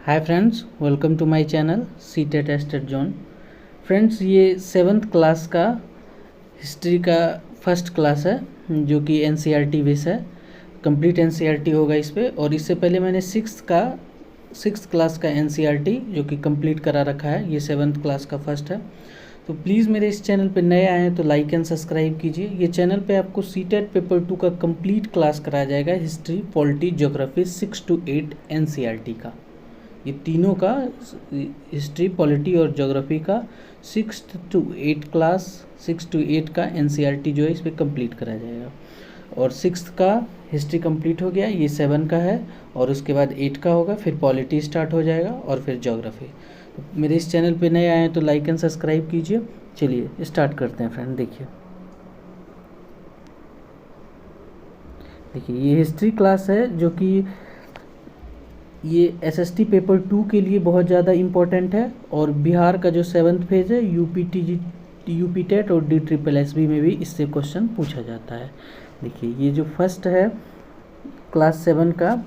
Hi friends, welcome to my channel CTET tested zone. Friends, ये 7th class का history का first class है जो कि एनसीईआरटी बेस है। कंप्लीट एनसीईआरटी होगा इस पे। और इससे पहले मैंने सिक्स क्लास का एनसीईआरटी जो कि कंप्लीट करा रखा है। ये 7th क्लास का फर्स्ट है। तो प्लीज़ मेरे इस चैनल पे नए आए हैं तो लाइक एंड सब्सक्राइब कीजिए। ये चैनल पे आपको सीटेट पेपर 2 का कंप्लीट क्लास कराया जाएगा। History, polity, geography 6 to 8 NCERT का, ये तीनों का, हिस्ट्री, पॉलिटी और ज्योग्राफी का 6 to 8 का एनसीईआरटी जो है इस पर कंप्लीट कराया जाएगा। और 6th का हिस्ट्री कंप्लीट हो गया, ये 7 का है। और उसके बाद 8 का होगा, फिर पॉलिटी स्टार्ट हो जाएगा और फिर ज्योग्राफी। तो मेरे इस चैनल पे नए आए हैं तो लाइक एंड सब्सक्राइब कीजिए। चलिए स्टार्ट करते हैं फ्रेंड। देखिए ये हिस्ट्री क्लास है जो कि ये एसएसटी पेपर 2 के लिए बहुत ज़्यादा इम्पोर्टेंट है। और बिहार का जो 7th फेज है यूपी टेट और DSSB में भी इससे क्वेश्चन पूछा जाता है। देखिए ये जो फर्स्ट है क्लास 7 का,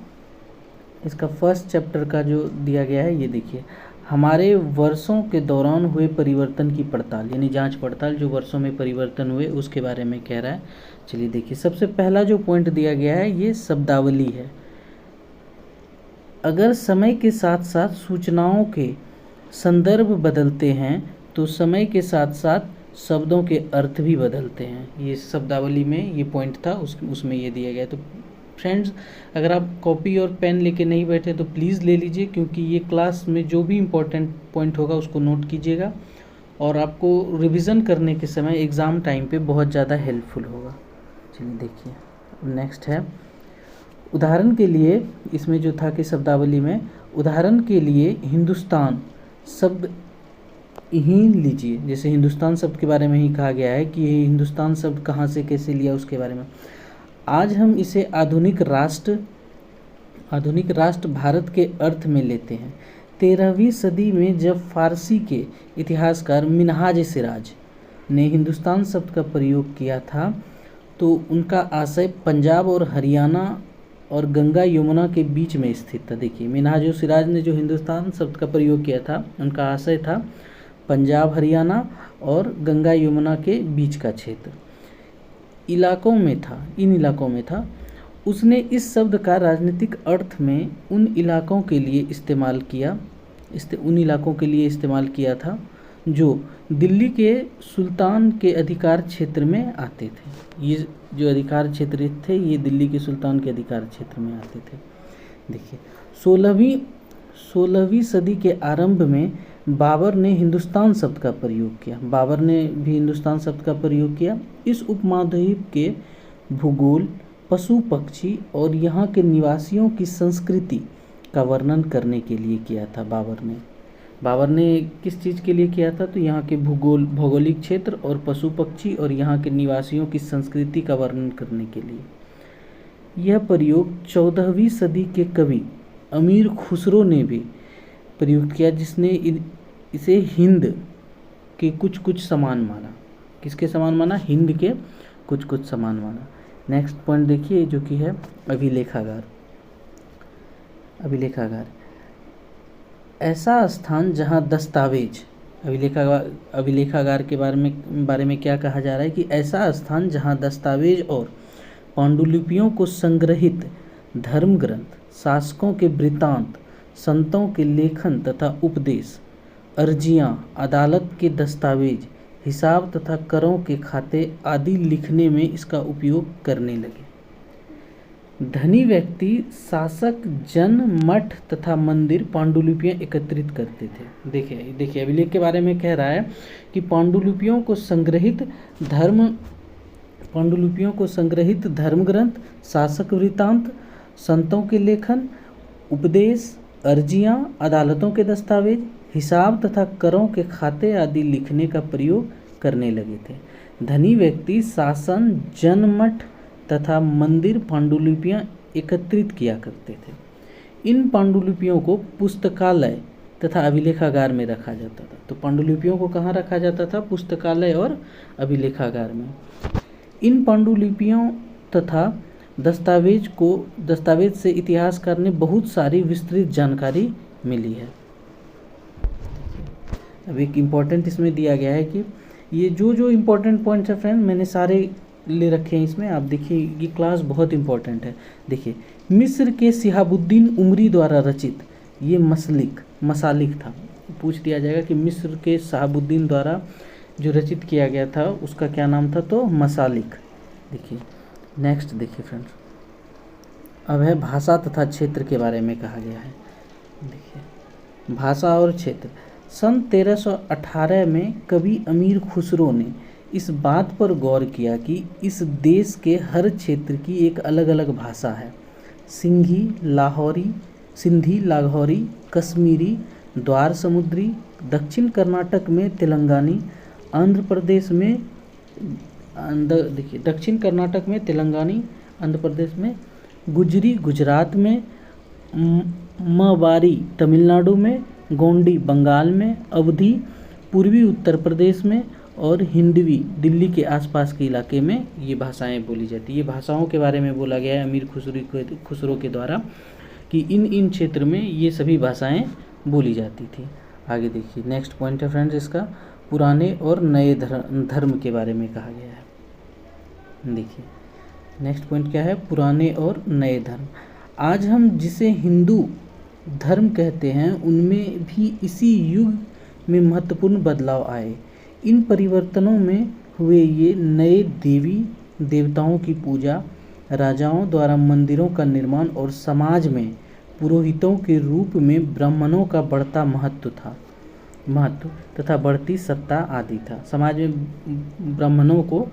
इसका फर्स्ट चैप्टर का जो दिया गया है, ये देखिए, हमारे वर्षों के दौरान हुए परिवर्तन की पड़ताल, यानी जांच पड़ताल, जो वर्षों में परिवर्तन हुए उसके बारे में कह रहा है। चलिए देखिए, सबसे पहला जो पॉइंट दिया गया है ये शब्दावली है। अगर समय के साथ साथ सूचनाओं के संदर्भ बदलते हैं तो समय के साथ साथ शब्दों के अर्थ भी बदलते हैं। ये शब्दावली में ये पॉइंट था, उसमें ये दिया गया। तो फ्रेंड्स, अगर आप कॉपी और पेन लेके नहीं बैठे तो प्लीज़ ले लीजिए, क्योंकि ये क्लास में जो भी इम्पोर्टेंट पॉइंट होगा उसको नोट कीजिएगा और आपको रिवीजन करने के समय एग्ज़ाम टाइम पे बहुत ज़्यादा हेल्पफुल होगा। चलिए देखिए, नेक्स्ट है उदाहरण के लिए। इसमें जो था कि शब्दावली में उदाहरण के लिए हिंदुस्तान शब्द ही लीजिए। जैसे हिंदुस्तान शब्द के बारे में ही कहा गया है कि ये हिंदुस्तान शब्द कहाँ से कैसे लिया, उसके बारे में। आज हम इसे आधुनिक राष्ट्र भारत के अर्थ में लेते हैं। 13वीं सदी में जब फारसी के इतिहासकार मिनहाज सिराज ने हिंदुस्तान शब्द का प्रयोग किया था तो उनका आशय पंजाब और हरियाणा और गंगा यमुना के बीच में स्थित था। देखिए, मिनहाज सिराज ने जो हिंदुस्तान शब्द का प्रयोग किया था, उनका आशय था पंजाब, हरियाणा और गंगा यमुना के बीच का क्षेत्र, इन इलाकों में था। उसने इस शब्द का राजनीतिक अर्थ में उन इलाकों के लिए इस्तेमाल किया था जो दिल्ली के सुल्तान के अधिकार क्षेत्र में आते थे। ये जो अधिकार क्षेत्र थे ये दिल्ली के सुल्तान के अधिकार क्षेत्र में आते थे। देखिए, 16वीं सदी के आरंभ में बाबर ने हिंदुस्तान शब्द का प्रयोग किया। इस उपमहाद्वीप के भूगोल, पशु पक्षी और यहाँ के निवासियों की संस्कृति का वर्णन करने के लिए किया था। बाबर ने किस चीज़ के लिए किया था? तो यहाँ के भौगोलिक क्षेत्र और पशु पक्षी और यहाँ के निवासियों की संस्कृति का वर्णन करने के लिए। यह प्रयोग 14वीं सदी के कवि अमीर खुसरो ने भी प्रयोग किया, जिसने इसे हिंद के कुछ समान माना। किसके समान माना? हिंद के कुछ समान माना। नेक्स्ट पॉइंट देखिए जो कि है अभिलेखागार। ऐसा स्थान जहां दस्तावेज, अभिलेखागार के बारे में क्या कहा जा रहा है कि ऐसा स्थान जहां दस्तावेज और पांडुलिपियों को संग्रहित धर्म ग्रंथ, शासकों के वृत्तांत, संतों के लेखन तथा उपदेश, अर्जियां, अदालत के दस्तावेज, हिसाब तथा करों के खाते आदि लिखने में इसका उपयोग करने लगे। धनी व्यक्ति, शासक, जन, मठ तथा मंदिर पांडुलिपियां एकत्रित करते थे। देखिए अभिलेख के बारे में कह रहा है कि पांडुलिपियों को संग्रहित धर्म ग्रंथ, शासक वृत्तांत, संतों के लेखन, उपदेश, अर्जियां, अदालतों के दस्तावेज, हिसाब तथा करों के खाते आदि लिखने का प्रयोग करने लगे थे। धनी व्यक्ति, शासन, जनमठ तथा मंदिर पांडुलिपियां एकत्रित किया करते थे। इन पांडुलिपियों को पुस्तकालय तथा अभिलेखागार में रखा जाता था। तो पांडुलिपियों को कहाँ रखा जाता था? पुस्तकालय और अभिलेखागार में। इन पांडुलिपियों तथा दस्तावेज से इतिहासकार ने बहुत सारी विस्तृत जानकारी मिली है। अब एक इम्पॉर्टेंट इसमें दिया गया है कि ये जो इम्पोर्टेंट पॉइंट्स है फ्रेंड मैंने सारे ले रखे हैं इसमें। आप देखिए ये क्लास बहुत इम्पोर्टेंट है। देखिए मिस्र के शिहाबुद्दीन उमरी द्वारा रचित ये मसालिक था। पूछ दिया जाएगा कि मिस्र के शिहाबुद्दीन द्वारा जो रचित किया गया था उसका क्या नाम था, तो मसालिक। देखिए नेक्स्ट देखिए फ्रेंड्स, अब है भाषा तथा क्षेत्र के बारे में कहा गया है। देखिए भाषा और क्षेत्र। सन 1318 में कवि अमीर खुसरो ने इस बात पर गौर किया कि इस देश के हर क्षेत्र की एक अलग अलग भाषा है। सिंधी, लाहौरी, कश्मीरी, द्वार समुद्री, दक्षिण कर्नाटक में तेलंगानी, दक्षिण कर्नाटक में तेलंगानी, आंध्र प्रदेश में गुजरी, गुजरात में मवारी, तमिलनाडु में गोंडी, बंगाल में अवधी, पूर्वी उत्तर प्रदेश में और हिंदवी, दिल्ली के आसपास के इलाके में ये भाषाएं बोली जाती है। ये भाषाओं के बारे में बोला गया है अमीर खुसरो के द्वारा कि इन क्षेत्र में ये सभी भाषाएं बोली जाती थी। आगे देखिए नेक्स्ट पॉइंट है फ्रेंड्स इसका, पुराने और नए धर्म के बारे में कहा गया है। देखिए नेक्स्ट पॉइंट क्या है, पुराने और नए धर्म। आज हम जिसे हिंदू धर्म कहते हैं उनमें भी इसी युग में महत्वपूर्ण बदलाव आए। इन परिवर्तनों में हुए ये नए देवी देवताओं की पूजा, राजाओं द्वारा मंदिरों का निर्माण और समाज में पुरोहितों के रूप में ब्राह्मणों का बढ़ता महत्व तथा बढ़ती सत्ता आदि था। समाज में ब्राह्मणों को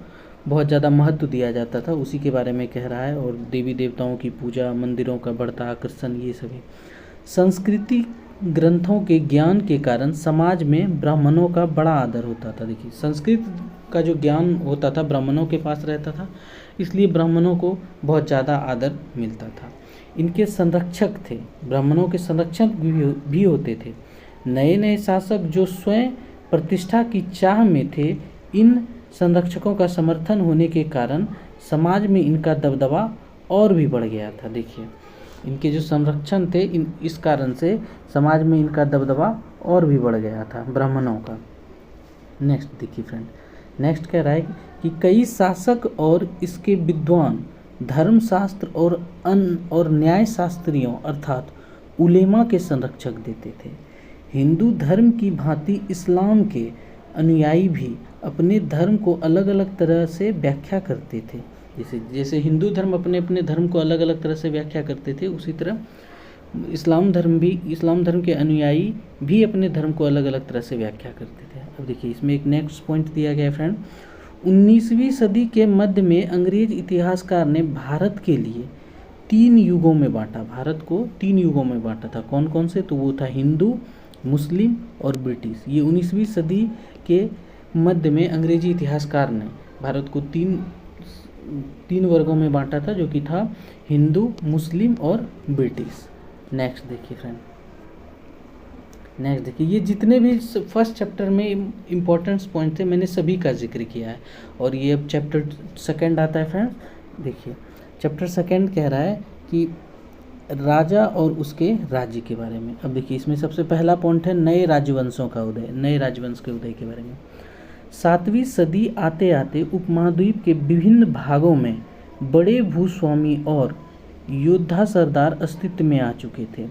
बहुत ज़्यादा महत्व दिया जाता था, उसी के बारे में कह रहा है। और देवी देवताओं की पूजा, मंदिरों का बढ़ता आकर्षण, ये सभी संस्कृति ग्रंथों के ज्ञान के कारण समाज में ब्राह्मणों का बड़ा आदर होता था। देखिए संस्कृत का जो ज्ञान होता था ब्राह्मणों के पास रहता था, इसलिए ब्राह्मणों को बहुत ज़्यादा आदर मिलता था। इनके संरक्षक थे, ब्राह्मणों के संरक्षक भी होते थे। नए नए शासक जो स्वयं प्रतिष्ठा की चाह में थे, इन संरक्षकों का समर्थन होने के कारण समाज में इनका दबदबा और भी बढ़ गया था। देखिए इनके जो संरक्षण थे इस कारण से समाज में इनका दबदबा और भी बढ़ गया था ब्राह्मणों का। नेक्स्ट देखिए फ्रेंड, नेक्स्ट कह रहा है कि कई शासक और इसके विद्वान धर्मशास्त्र और न्याय शास्त्रियों अर्थात उलेमा के संरक्षक देते थे। हिंदू धर्म की भांति इस्लाम के अनुयायी भी अपने धर्म को अलग अलग तरह से व्याख्या करते थे। जैसे हिंदू धर्म अपने धर्म को अलग अलग तरह से व्याख्या करते थे, उसी तरह इस्लाम धर्म के अनुयायी भी अपने धर्म को अलग अलग तरह से व्याख्या करते थे। अब देखिए इसमें एक नेक्स्ट पॉइंट दिया गया है फ्रेंड, 19वीं सदी के मध्य में अंग्रेज इतिहासकार ने भारत के लिए 3 युगों में बांटा। भारत को 3 युगों में बांटा था। कौन कौन से, तो वो था हिंदू, मुस्लिम और ब्रिटिश। ये 19वीं सदी के मध्य में अंग्रेजी इतिहासकार ने भारत को तीन वर्गों में बांटा था, जो कि था हिंदू, मुस्लिम और ब्रिटिश। नेक्स्ट देखिए फ्रेंड, नेक्स्ट देखिए, ये जितने भी फर्स्ट चैप्टर में इम्पोर्टेंट पॉइंट थे मैंने सभी का जिक्र किया है। और ये अब चैप्टर सेकंड आता है फ्रेंड्स। देखिए चैप्टर सेकंड कह रहा है कि राजा और उसके राज्य के बारे में। अब देखिए इसमें सबसे पहला पॉइंट है नए राजवंशों का उदय, नए राजवंश के उदय के बारे में। 7वीं सदी आते आते उपमहाद्वीप के विभिन्न भागों में बड़े भूस्वामी और योद्धा सरदार अस्तित्व में आ चुके थे।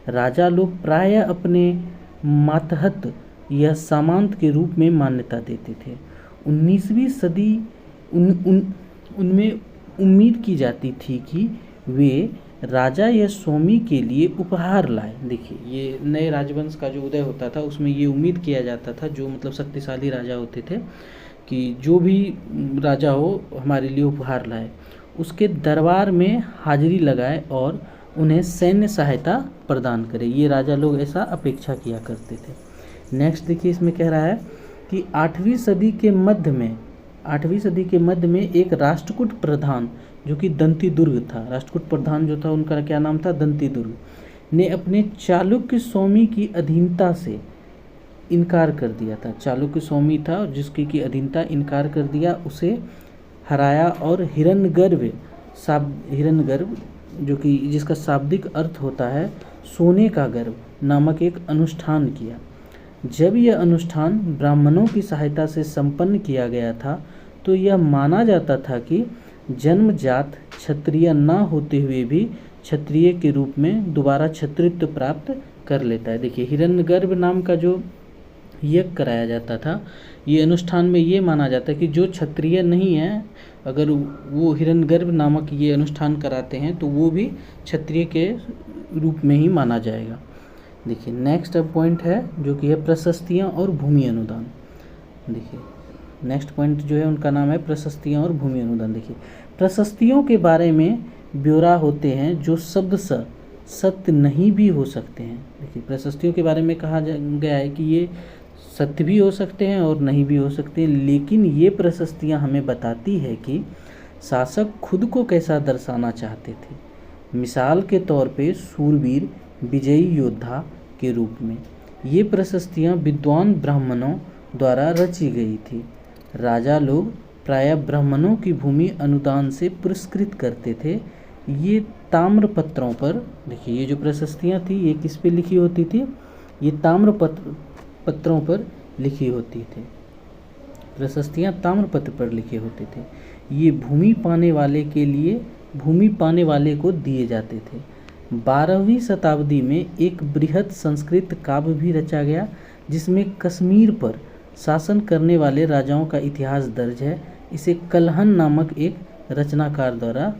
राजा लोग प्रायः अपने मातहत या सामंत के रूप में मान्यता देते थे। 19वीं सदी उनमें उम्मीद की जाती थी कि वे राजा या स्वामी के लिए उपहार लाए। देखिए ये नए राजवंश का जो उदय होता था उसमें ये उम्मीद किया जाता था, जो मतलब शक्तिशाली राजा होते थे, कि जो भी राजा हो हमारे लिए उपहार लाए, उसके दरबार में हाजिरी लगाए और उन्हें सैन्य सहायता प्रदान करे। ये राजा लोग ऐसा अपेक्षा किया करते थे। नेक्स्ट देखिए इसमें कह रहा है कि 8वीं सदी के मध्य में एक राष्ट्रकूट प्रधान जो कि दंती दुर्ग था, राष्ट्रकूट प्रधान जो था उनका क्या नाम था, दंती दुर्ग, ने अपने चालुक्य स्वामी की अधीनता से इनकार कर दिया था। चालुक्य स्वामी था जिसकी की अधीनता इनकार कर दिया, उसे हराया और हिरण्यगर्भ हिरण्यगर्भ, जो कि जिसका शाब्दिक अर्थ होता है सोने का गर्भ, नामक एक अनुष्ठान किया। जब यह अनुष्ठान ब्राह्मणों की सहायता से संपन्न किया गया था तो यह माना जाता था कि जन्मजात क्षत्रिय न होते हुए भी क्षत्रिय के रूप में दोबारा क्षत्रित्व प्राप्त कर लेता है। देखिए, हिरण्यगर्भ नाम का जो यज्ञ कराया जाता था, ये अनुष्ठान में ये माना जाता है कि जो क्षत्रिय नहीं है, अगर वो हिरण्यगर्भ नामक ये अनुष्ठान कराते हैं तो वो भी क्षत्रिय के रूप में ही माना जाएगा। देखिए, नेक्स्ट अब पॉइंट है जो कि है प्रशस्तियाँ और भूमि अनुदान। देखिए, नेक्स्ट पॉइंट जो है उनका नाम है प्रशस्तियाँ और भूमि अनुदान। देखिए, प्रशस्तियों के बारे में ब्यौरा होते हैं जो शब्द सत्य नहीं भी हो सकते हैं। देखिए, प्रशस्तियों के बारे में कहा गया है कि ये सत्य भी हो सकते हैं और नहीं भी हो सकते हैं, लेकिन ये प्रशस्तियाँ हमें बताती है कि शासक खुद को कैसा दर्शाना चाहते थे। मिसाल के तौर पे सूरवीर, विजयी योद्धा के रूप में ये प्रशस्तियाँ विद्वान ब्राह्मणों द्वारा रची गई थी। राजा लोग प्रायः ब्राह्मणों की भूमि अनुदान से पुरस्कृत करते थे। ये ताम्र पत्रों पर, देखिए ये जो प्रशस्तियाँ थी ये किस पे लिखी होती थी, ये ताम्र पत्रों पर लिखी होती थी। प्रशस्तियाँ ताम्र पत्र पर लिखे होते थे। ये भूमि पाने वाले को दिए जाते थे। 12वीं शताब्दी में एक बृहद संस्कृत काव्य भी रचा गया जिसमें कश्मीर पर शासन करने वाले राजाओं का इतिहास दर्ज है। इसे कल्हन नामक एक रचनाकार द्वारा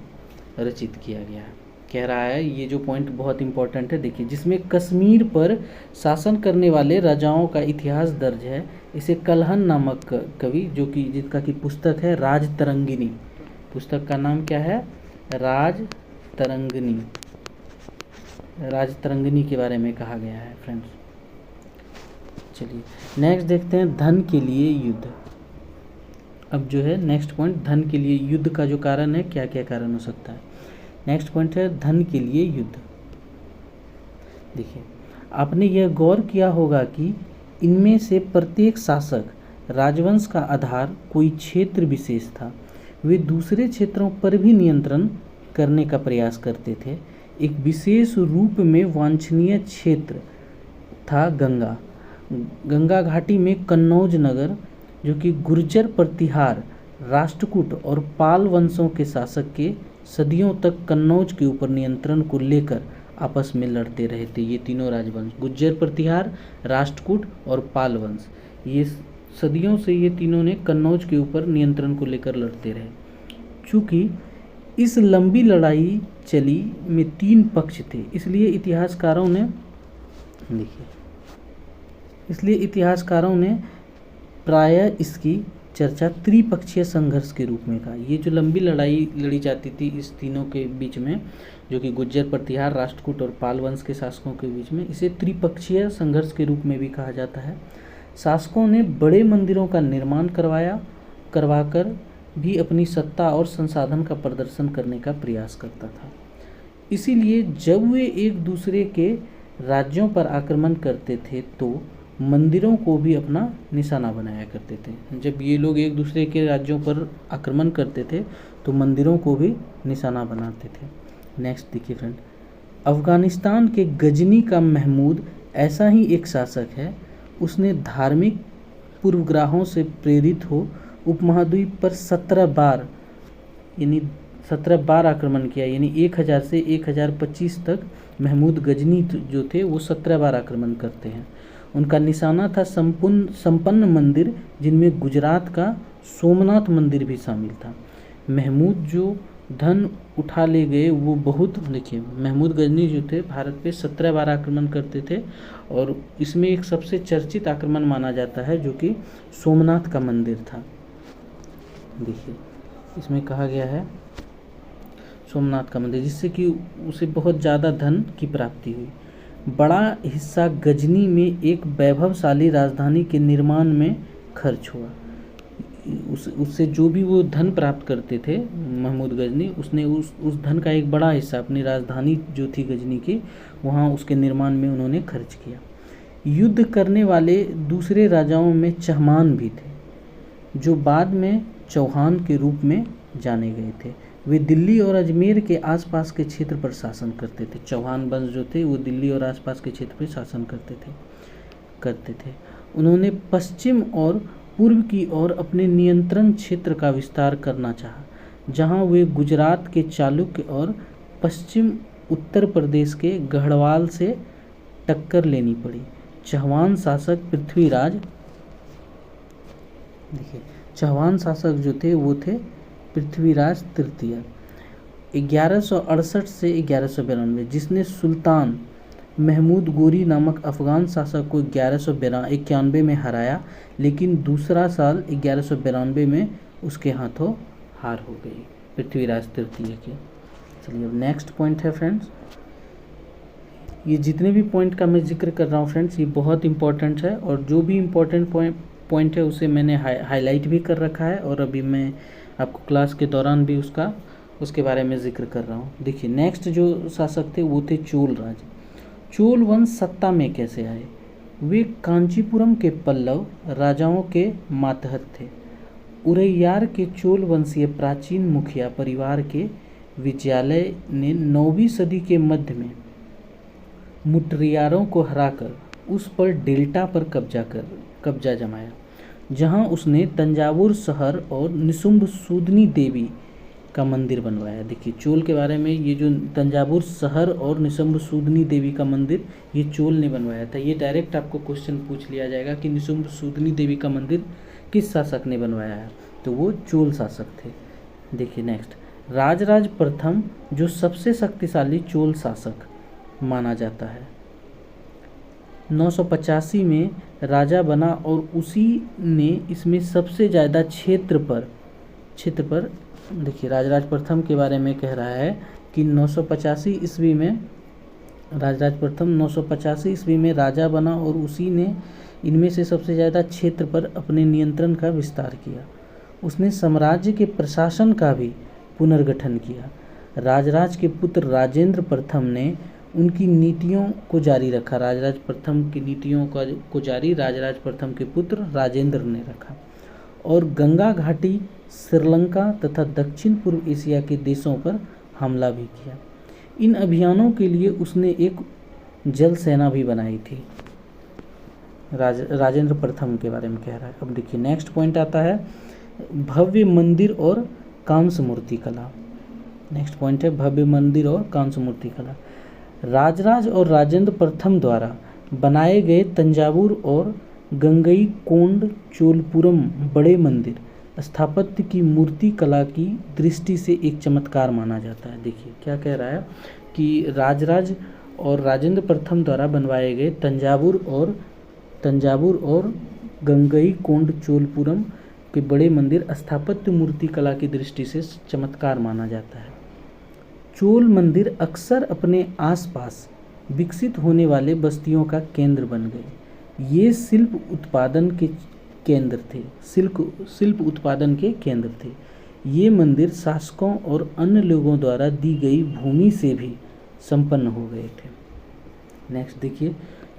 रचित किया गया है। कह रहा है, ये जो पॉइंट बहुत इंपॉर्टेंट है, देखिए, जिसमें कश्मीर पर शासन करने वाले राजाओं का इतिहास दर्ज है। इसे कल्हन नामक कवि, जो कि जिसका की पुस्तक है राजतरंगिणी, पुस्तक का नाम क्या है, राजतरंगिणी के बारे में कहा गया है फ्रेंड्स। चलिए नेक्स्ट देखते हैं, धन के लिए युद्ध। अब जो है नेक्स्ट पॉइंट, धन के लिए युद्ध का जो कारण है, क्या क्या कारण हो सकता है। नेक्स्ट पॉइंट है धन के लिए युद्ध। देखिए, आपने यह गौर किया होगा कि इनमें से प्रत्येक शासक राजवंश का आधार कोई क्षेत्र विशेष था। वे दूसरे क्षेत्रों पर भी नियंत्रण करने का प्रयास करते थे। एक विशेष रूप में वांछनीय क्षेत्र था गंगा घाटी में कन्नौज नगर, जो कि गुर्जर, प्रतिहार, राष्ट्रकूट और पाल वंशों के शासक के सदियों तक कन्नौज के ऊपर नियंत्रण को लेकर आपस में लड़ते रहे थे। ये तीनों राजवंश, गुर्जर, प्रतिहार, राष्ट्रकूट और पाल वंश, ये सदियों से ये तीनों ने कन्नौज के ऊपर नियंत्रण को लेकर लड़ते रहे। चूँकि इस लंबी लड़ाई चली में 3 पक्ष थे, इसलिए इतिहासकारों ने प्रायः इसकी चर्चा त्रिपक्षीय संघर्ष के रूप में कहा। ये जो लंबी लड़ाई लड़ी जाती थी इस तीनों के बीच में, जो कि गुर्जर, प्रतिहार, राष्ट्रकूट और पाल वंश के शासकों के बीच में, इसे त्रिपक्षीय संघर्ष के रूप में भी कहा जाता है। शासकों ने बड़े मंदिरों का निर्माण करवाकर भी अपनी सत्ता और संसाधन का प्रदर्शन करने का प्रयास करता था। इसीलिए जब वे एक दूसरे के राज्यों पर आक्रमण करते थे तो मंदिरों को भी अपना निशाना बनाया करते थे। जब ये लोग एक दूसरे के राज्यों पर आक्रमण करते थे तो मंदिरों को भी निशाना बनाते थे। नेक्स्ट देखिए फ्रेंड, अफ़गानिस्तान के गजनी का महमूद ऐसा ही एक शासक है। उसने धार्मिक पूर्वग्रहों से प्रेरित हो उपमहाद्वीप पर 17 बार आक्रमण किया, यानी 1000 से 1025 तक महमूद गजनी जो थे वो 17 बार आक्रमण करते हैं। उनका निशाना था संपन्न मंदिर, जिनमें गुजरात का सोमनाथ मंदिर भी शामिल था। महमूद जो धन उठा ले गए वो बहुत, देखिए महमूद गजनी जो थे भारत पे 17 बार आक्रमण करते थे और इसमें एक सबसे चर्चित आक्रमण माना जाता है जो कि सोमनाथ का मंदिर था। देखिए इसमें कहा गया है सोमनाथ का मंदिर, जिससे कि उसे बहुत ज़्यादा धन की प्राप्ति हुई। बड़ा हिस्सा गजनी में एक वैभवशाली राजधानी के निर्माण में खर्च हुआ। उससे जो भी वो धन प्राप्त करते थे महमूद गजनी, उसने उस धन का एक बड़ा हिस्सा अपनी राजधानी जो थी गजनी की, वहाँ उसके निर्माण में उन्होंने खर्च किया। युद्ध करने वाले दूसरे राजाओं में चहमान भी थे, जो बाद में चौहान के रूप में जाने गए थे। वे दिल्ली और अजमेर के आसपास के क्षेत्र पर शासन करते थे। चौहान वंश जो थे वो दिल्ली और आसपास के क्षेत्र पर शासन करते थे। उन्होंने पश्चिम और पूर्व की ओर अपने नियंत्रण क्षेत्र का विस्तार करना चाहा, जहां वे गुजरात के चालुक्य और पश्चिम उत्तर प्रदेश के गढ़वाल से टक्कर लेनी पड़ी। चौहान शासक पृथ्वीराज, देखिए चौहान शासक जो थे वो थे पृथ्वीराज तृतीय 1168 से 1192, जिसने सुल्तान महमूद गोरी नामक अफगान शासक को 1191 में हराया, लेकिन दूसरा साल 1192 में उसके हाथों हार हो गई पृथ्वीराज तृतीय के। चलिए अब नेक्स्ट पॉइंट है फ्रेंड्स, ये जितने भी पॉइंट का मैं जिक्र कर रहा हूँ फ्रेंड्स ये बहुत इंपॉर्टेंट है, और जो भी इम्पोर्टेंट पॉइंट है उसे मैंने हाईलाइट भी कर रखा है, और अभी मैं आपको क्लास के दौरान भी उसके बारे में जिक्र कर रहा हूँ। देखिए नेक्स्ट जो शासक थे वो थे चोल राज। चोल वंश सत्ता में कैसे आए? वे कांचीपुरम के पल्लव राजाओं के मातहत थे। उरैयार के चोल वंशीय प्राचीन मुखिया परिवार के विजयालय ने 9वीं सदी के मध्य में मुटरियारों को हराकर उस पर डेल्टा पर कब्जा जमाया, जहां उसने तंजावुर शहर और निशुंभ सूदनी देवी का मंदिर बनवाया। देखिए चोल के बारे में, ये जो तंजावुर शहर और निशुंभ सूदनी देवी का मंदिर ये चोल ने बनवाया था। ये डायरेक्ट आपको क्वेश्चन पूछ लिया जाएगा कि निशुंभ सूदनी देवी का मंदिर किस शासक ने बनवाया है, तो वो चोल शासक थे। देखिए नेक्स्ट, राजराज प्रथम जो सबसे शक्तिशाली चोल शासक माना जाता है, 985 में राजा बना और उसी ने इसमें सबसे ज़्यादा क्षेत्र पर देखिए राजराज प्रथम के बारे में कह रहा है कि 985 ईस्वी में राजराज प्रथम 985 ईस्वी में राजा बना और उसी ने इनमें से सबसे ज़्यादा क्षेत्र पर अपने नियंत्रण का विस्तार किया। उसने साम्राज्य के प्रशासन का भी पुनर्गठन किया। राजराज के पुत्र राजेंद्र प्रथम ने उनकी नीतियों को जारी रखा। राजराज प्रथम की नीतियों को जारी राजराज प्रथम के पुत्र राजेंद्र ने रखा, और गंगा घाटी, श्रीलंका तथा दक्षिण पूर्व एशिया के देशों पर हमला भी किया। इन अभियानों के लिए उसने एक जल सेना भी बनाई थी। राजेंद्र प्रथम के बारे में कह रहा है। अब देखिए नेक्स्ट पॉइंट आता है भव्य मंदिर और कांस्य मूर्ति कला। नेक्स्ट पॉइंट है भव्य मंदिर और कांस्य मूर्ति कला। राजराज और राजेंद्र प्रथम द्वारा बनाए गए तंजावुर और गंगईकोंड चोलपुरम बड़े मंदिर स्थापत्य की मूर्ति कला की दृष्टि से एक चमत्कार माना जाता है। देखिए क्या कह रहा है कि राजराज और राजेंद्र प्रथम द्वारा बनवाए गए तंजावुर और गंगईकोंड चोलपुरम के बड़े मंदिर स्थापत्य मूर्ति कला की दृष्टि से चमत्कार माना जाता है। चोल मंदिर अक्सर अपने आसपास विकसित होने वाले बस्तियों का केंद्र बन गए। ये शिल्प उत्पादन के केंद्र थे। ये मंदिर शासकों और अन्य लोगों द्वारा दी गई भूमि से भी संपन्न हो गए थे। नेक्स्ट देखिए,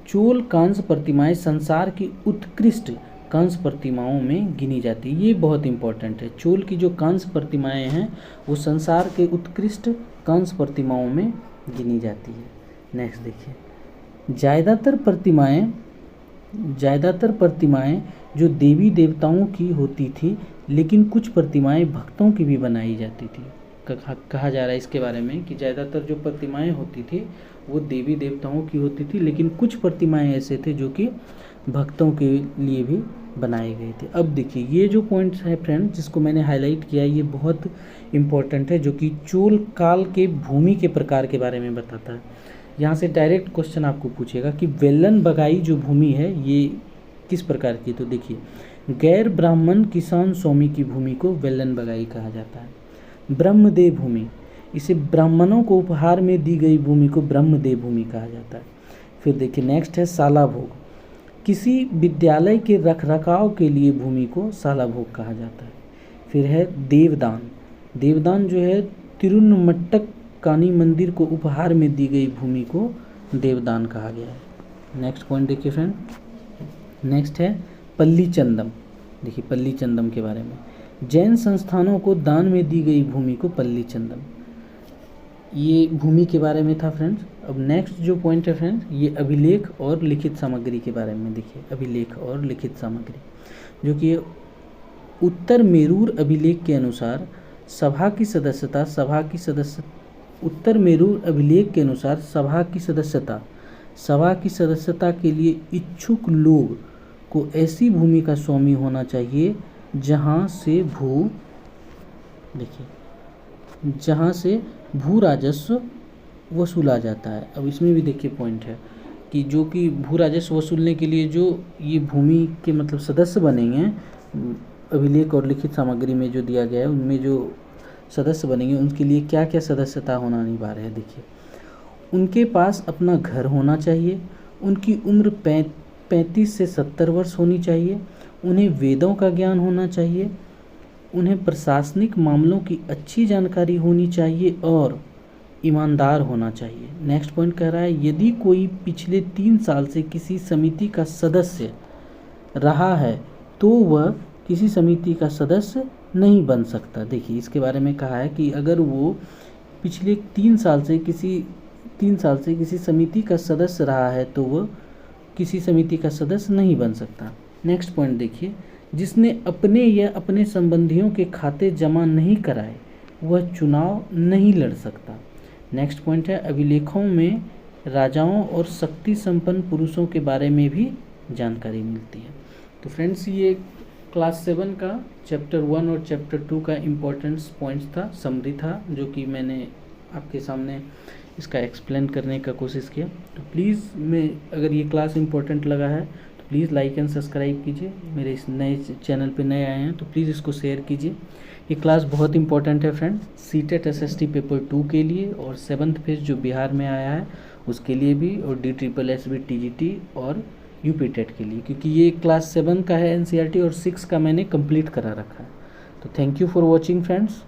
चोल कांस्य प्रतिमाएं संसार की उत्कृष्ट कांस्य प्रतिमाओं में गिनी जाती है। ये बहुत इंपॉर्टेंट है। चोल की जो कांस्य प्रतिमाएं हैं वो संसार के उत्कृष्ट कांस्य प्रतिमाओं में गिनी जाती है। नेक्स्ट देखिए, ज़्यादातर प्रतिमाएं जो देवी देवताओं की होती थी, लेकिन कुछ प्रतिमाएं भक्तों की भी बनाई जाती थी। कहा जा रहा है इसके बारे में कि ज़्यादातर जो प्रतिमाएं होती थी वो देवी देवताओं की होती थी, लेकिन कुछ प्रतिमाएं ऐसे थे जो कि भक्तों के लिए भी बनाए गए थे। अब देखिए ये जो पॉइंट्स है फ्रेंड जिसको मैंने हाईलाइट किया ये बहुत इम्पोर्टेंट है, जो कि चोल काल के भूमि के प्रकार के बारे में बताता है। यहाँ से डायरेक्ट क्वेश्चन आपको पूछेगा कि वेलन बगाई जो भूमि है ये किस प्रकार की। तो देखिए, गैर ब्राह्मण किसान स्वामी की भूमि को वेलन बगाई कहा जाता है। ब्रह्मदेव भूमि, इसे ब्राह्मणों को उपहार में दी गई भूमि को ब्रह्मदेव भूमि कहा जाता है। फिर देखिए नेक्स्ट है साला भोग, किसी विद्यालय के रखरखाव के लिए भूमि को साला भोग कहा जाता है। फिर है देवदान, देवदान जो है तिरुनमट्टक कानी मंदिर को उपहार में दी गई भूमि को देवदान कहा गया है। नेक्स्ट पॉइंट देखिए फ्रेंड, नेक्स्ट है पल्ली चंदम। देखिए पल्ली चंदम के बारे में, जैन संस्थानों को दान में दी गई भूमि को पल्ली चंदम। ये भूमि के बारे में था फ्रेंड्स। अब नेक्स्ट जो पॉइंट है फ्रेंड्स, ये अभिलेख और लिखित सामग्री के बारे में देखिए। अभिलेख और लिखित सामग्री, जो कि उत्तर मेरूर अभिलेख के अनुसार सभा की सदस्यता उत्तर मेरूर अभिलेख के अनुसार सभा की सदस्यता के लिए इच्छुक लोग को ऐसी भूमि का स्वामी होना चाहिए जहाँ से भू राजस्व वसूला जाता है। अब इसमें भी देखिए पॉइंट है कि जो कि भू राजस्व वसूलने के लिए जो ये भूमि के मतलब सदस्य बनेंगे, अभिलेख और लिखित सामग्री में जो दिया गया है उनमें जो सदस्य बनेंगे उनके लिए क्या क्या सदस्यता होना अनिवार्य है। देखिए, उनके पास अपना घर होना चाहिए, उनकी उम्र 35 से 70 वर्ष होनी चाहिए, उन्हें वेदों का ज्ञान होना चाहिए, उन्हें प्रशासनिक मामलों की अच्छी जानकारी होनी चाहिए और ईमानदार होना चाहिए। नेक्स्ट पॉइंट कह रहा है, यदि कोई पिछले 3 साल से किसी समिति का सदस्य रहा है तो वह किसी समिति का सदस्य नहीं बन सकता। देखिए, इसके बारे में कहा है कि अगर वो पिछले 3 साल से किसी समिति का सदस्य रहा है तो वह किसी समिति का सदस्य नहीं बन सकता। नेक्स्ट पॉइंट देखिए, जिसने अपने या अपने संबंधियों के खाते जमा नहीं कराए वह चुनाव नहीं लड़ सकता। नेक्स्ट पॉइंट है, अभिलेखों में राजाओं और शक्ति संपन्न पुरुषों के बारे में भी जानकारी मिलती है। तो फ्रेंड्स, ये क्लास 7 का चैप्टर 1 और चैप्टर 2 का इम्पोर्टेंस पॉइंट्स था, समरी था, जो कि मैंने आपके सामने इसका एक्सप्लेन करने का कोशिश किया। तो प्लीज़ अगर ये क्लास इम्पोर्टेंट लगा है तो प्लीज़ लाइक एंड सब्सक्राइब कीजिए। मेरे इस नए चैनल पे नए आए हैं तो प्लीज़ इसको शेयर कीजिए। ये क्लास बहुत इंपॉर्टेंट है फ्रेंड, सीटेट एसएसटी पेपर 2 के लिए और 7th फेज जो बिहार में आया है उसके लिए भी, और DSSB TGT और यूपी टेट के लिए, क्योंकि ये क्लास 7 का है एनसीईआरटी और 6 का मैंने कंप्लीट करा रखा है। तो thank you for watching friends.